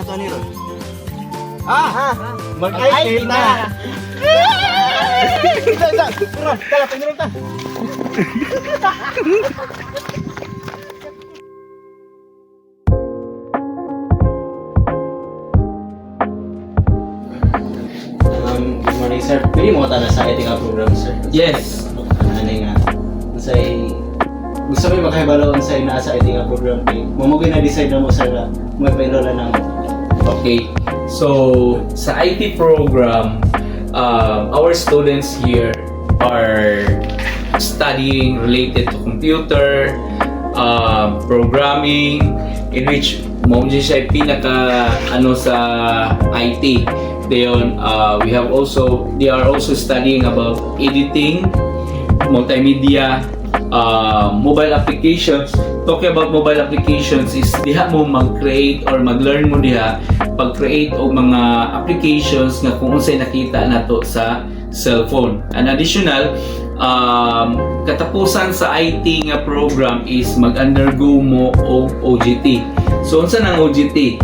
to ni Ron? Mag-IT na. Ron, tala piniron ta. Good morning, sir. Pili mo ta na sa IT nga program, sir. Yes. Ano nga? Unsay gusto mo makahibalo unsay naa sa IT nga program kay mo gina-decide na mo sir na may enroll ng Okay. So, sa IT program, our students here are studying related to computer, programming, in which mo siya pinaka ano sa IT. Then, they are also studying about editing, multimedia, mobile applications. Talking about mobile applications is diha mo mag-create or mag-learn mo diha pag-create o mga applications nga kung unsay nakita nato sa cellphone. And additional, katapusan sa IT nga program is mag-undergo mo og OJT. So unsa nang OJT?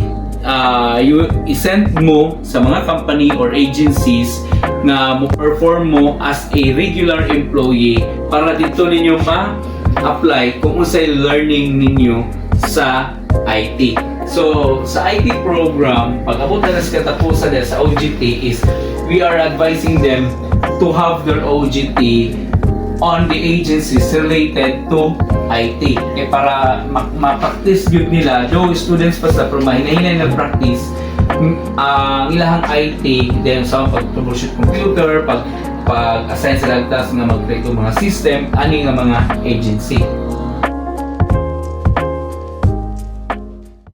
You isend mo sa mga company or agencies na mo-perform mo as a regular employee para dito ninyo ma-apply kung unsay learning ninyo sa IT. So, sa IT program, pag abot na sa katapusan nila sa OJT is we are advising them to have their OJT on the agencies related to IT. Kaya para ma-practice yun nila, though students pa sa hinahinay na practice ang ilahang IT, then sa pag-troubleshoot computer, pag-assign sa task nga mag-create ng mga system, ani nga mga agency.